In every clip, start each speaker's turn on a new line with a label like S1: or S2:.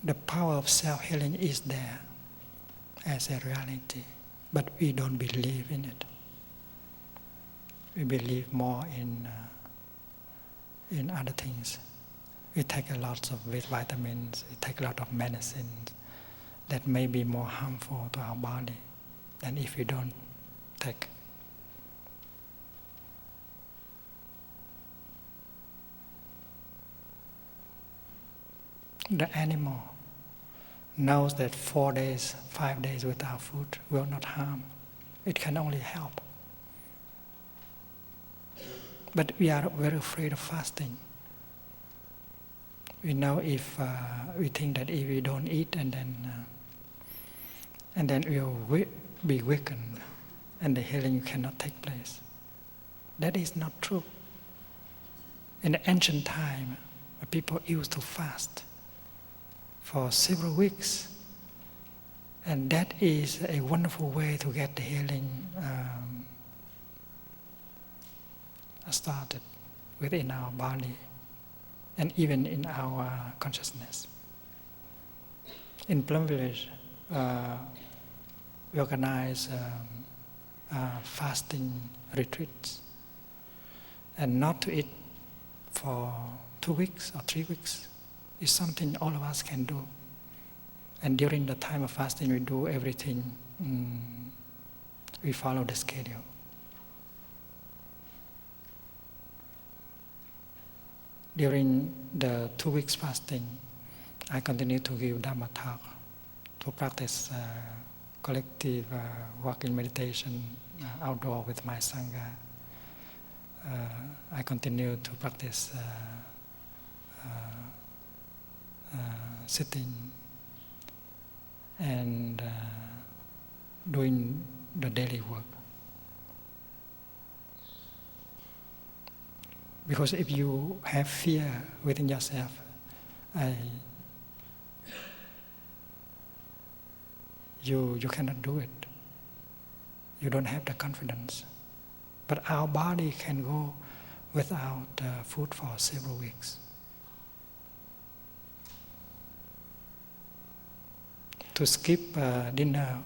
S1: The power of self-healing is there as a reality, but we don't believe in it. We believe more in other things. We take a lot of vitamins, we take a lot of medicines that may be more harmful to our body than if we don't take. The animal knows that 4 days, 5 days without food will not harm. It can only help. But we are very afraid of fasting. We know if we think that if we don't eat and then we will be weakened and the healing cannot take place. That is not true. In the ancient time, people used to fast for several weeks, and that is a wonderful way to get the healing started within our body and even in our consciousness. In Plum Village, we organize fasting retreats, and not to eat for 2 weeks or 3 weeks is something all of us can do. And during the time of fasting, we do everything, we follow the schedule. During the 2 weeks fasting, I continue to give Dhamma talk, to practice collective walking meditation outdoor with my Sangha. I continue to practice sitting and doing the daily work. Because if you have fear within yourself, you cannot do it. You don't have the confidence. But our body can go without food for several weeks. To skip dinner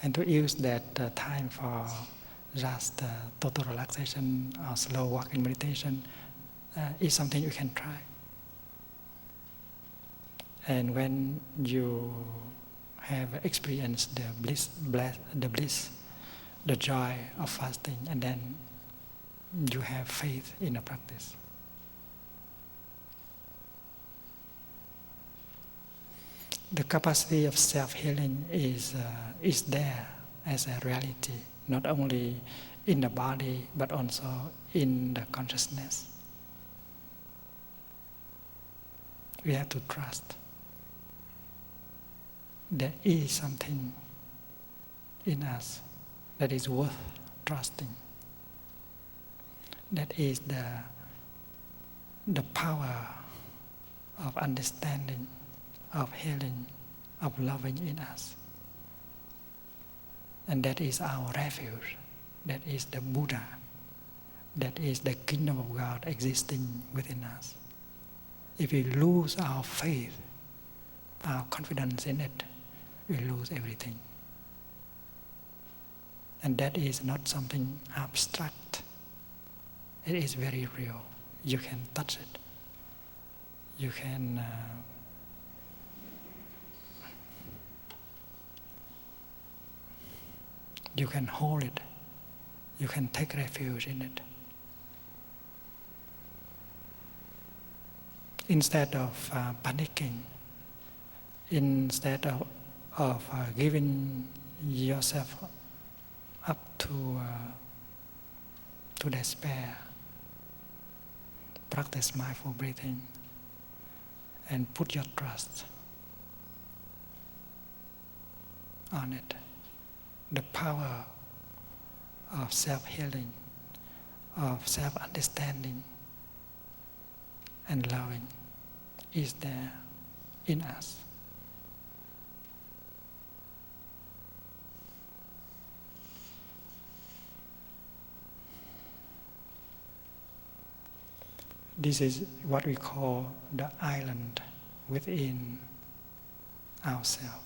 S1: and to use that time for just total relaxation or slow walking meditation is something you can try. And when you have experienced the bliss, the joy of fasting, and then you have faith in the practice. The capacity of self-healing is there as a reality, not only in the body, but also in the consciousness. We have to trust. There is something in us that is worth trusting. That is the power of understanding, of healing, of loving in us. And that is our refuge. That is the Buddha. That is the kingdom of God existing within us. If we lose our faith, our confidence in it, we lose everything. And that is not something abstract. It is very real. You can touch it. You can hold it. You can take refuge in it. Instead of panicking, instead of giving yourself up to despair, practice mindful breathing and put your trust on it. The power of self-healing, of self-understanding and loving is there in us. This is what we call the island within ourselves,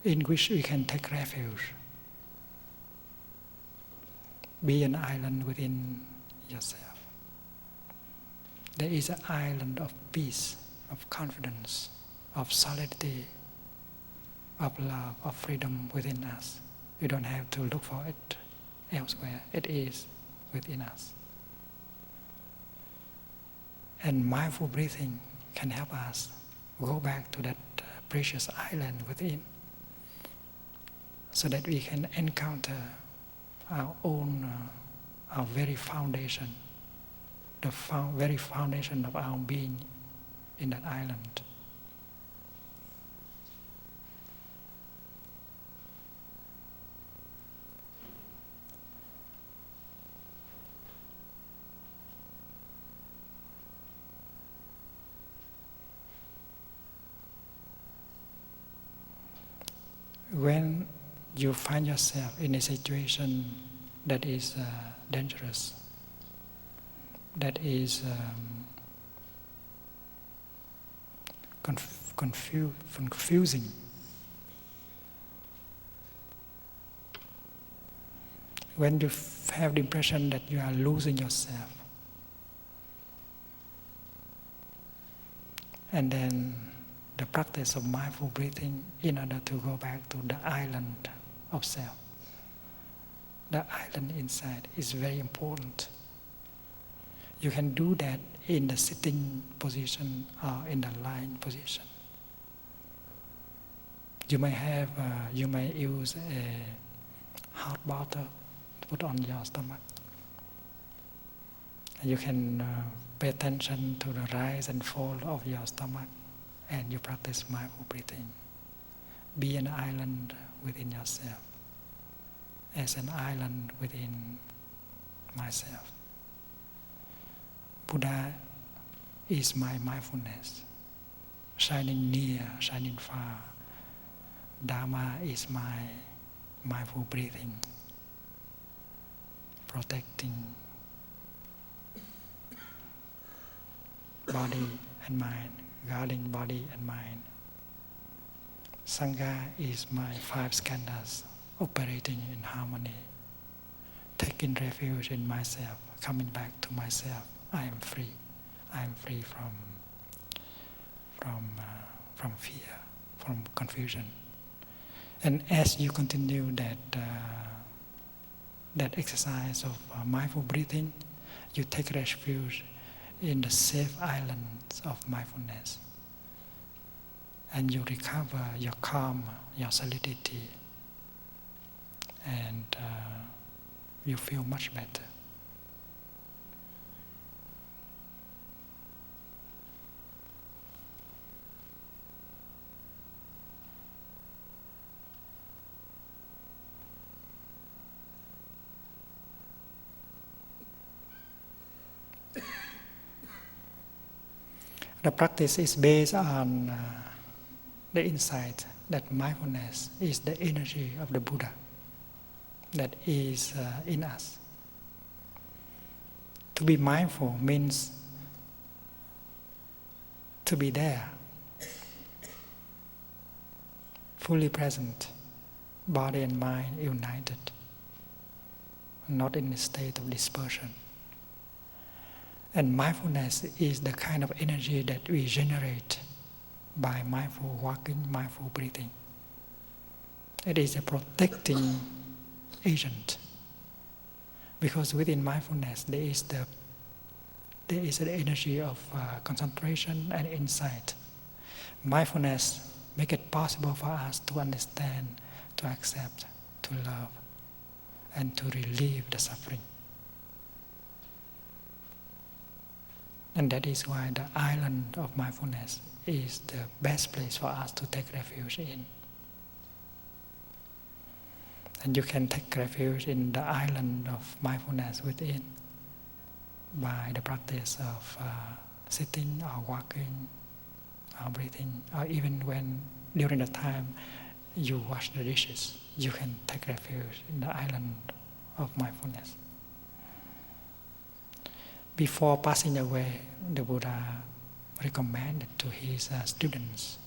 S1: in which we can take refuge. Be an island within yourself. There is an island of peace, of confidence, of solidity, of love, of freedom within us. We don't have to look for it elsewhere. It is within us. And mindful breathing can help us go back to that precious island within, so that we can encounter our own, our very foundation, the very foundation of our being in that island. When you find yourself in a situation that is dangerous, that is confusing, when you have the impression that you are losing yourself, and then the practice of mindful breathing in order to go back to the island of self. The island inside is very important. You can do that in the sitting position or in the lying position. You may use a hot bottle to put on your stomach. You can pay attention to the rise and fall of your stomach, and you practice mindful breathing. Be an island within yourself, as an island within myself. Buddha is my mindfulness, shining near, shining far. Dharma is my mindful breathing, protecting body and mind, guarding body and mind. Sangha is my 5 skandhas, operating in harmony, taking refuge in myself, coming back to myself. I am free. I am free from fear, from confusion. And as you continue that exercise of mindful breathing, you take refuge in the safe islands of mindfulness, and you recover your calm, your solidity, and you feel much better. The practice is based on the insight that mindfulness is the energy of the Buddha that is in us. To be mindful means to be there, fully present, body and mind united, not in a state of dispersion. And mindfulness is the kind of energy that we generate by mindful walking, mindful breathing. It is a protecting agent, because within mindfulness there is the energy of concentration and insight. Mindfulness makes it possible for us to understand, to accept, to love, and to relieve the suffering. And that is why the island of mindfulness is the best place for us to take refuge in. And you can take refuge in the island of mindfulness within by the practice of sitting or walking or breathing, or even when during the time you wash the dishes, you can take refuge in the island of mindfulness. Before passing away, the Buddha recommended to his students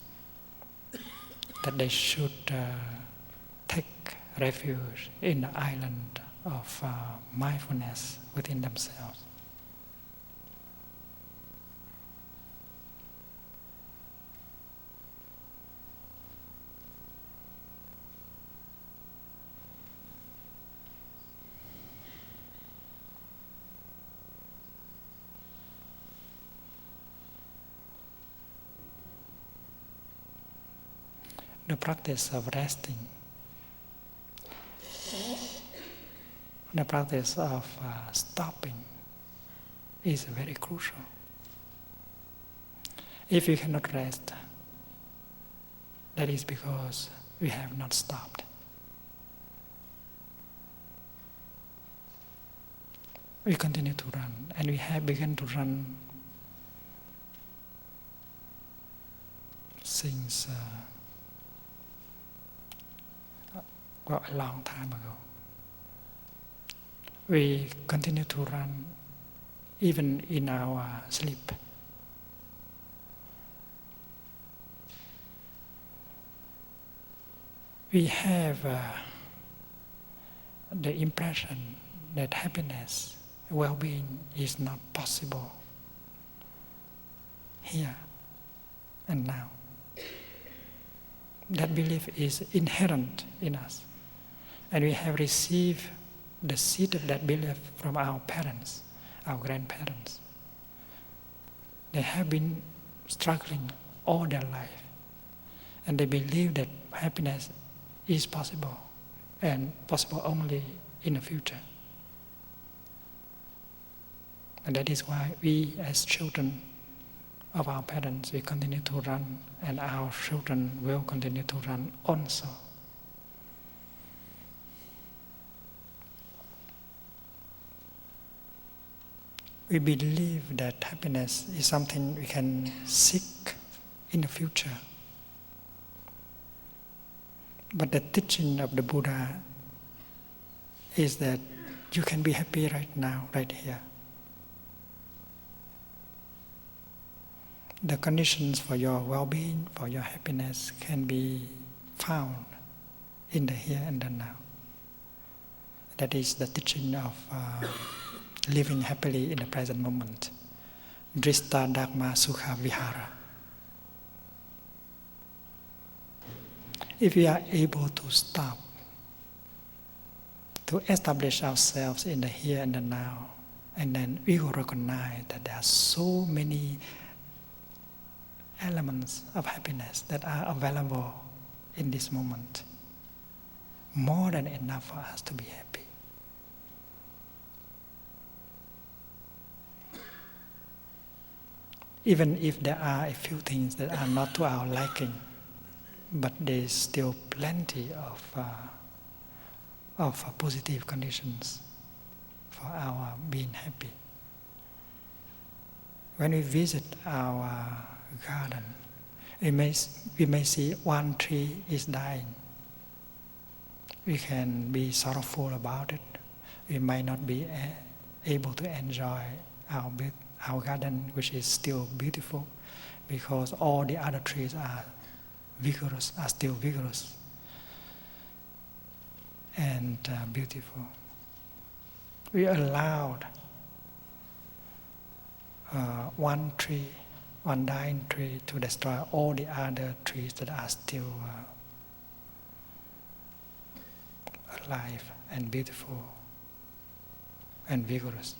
S1: that they should take refuge in the island of mindfulness within themselves. The practice of resting, the practice of stopping is very crucial. If we cannot rest, that is because we have not stopped. We continue to run, and we have begun to run since a long time ago. We continue to run even in our sleep. We have the impression that happiness, well-being is not possible here and now. That belief is inherent in us. And we have received the seed of that belief from our parents, our grandparents. They have been struggling all their life. And they believe that happiness is possible, and possible only in the future. And that is why we, as children of our parents, we continue to run, and our children will continue to run also. We believe that happiness is something we can seek in the future. But the teaching of the Buddha is that you can be happy right now, right here. The conditions for your well-being, for your happiness can be found in the here and the now. That is the teaching of living happily in the present moment. Drista Dharma Sukha Vihara. If we are able to stop, to establish ourselves in the here and the now, and then we will recognize that there are so many elements of happiness that are available in this moment. More than enough for us to be happy. Even if there are a few things that are not to our liking, but there is still plenty of positive conditions for our being happy. When we visit our garden, we may see one tree is dying. We can be sorrowful about it. We might not be able to enjoy our garden, which is still beautiful, because all the other trees are still vigorous and beautiful. We allowed one dying tree to destroy all the other trees that are still alive and beautiful and vigorous.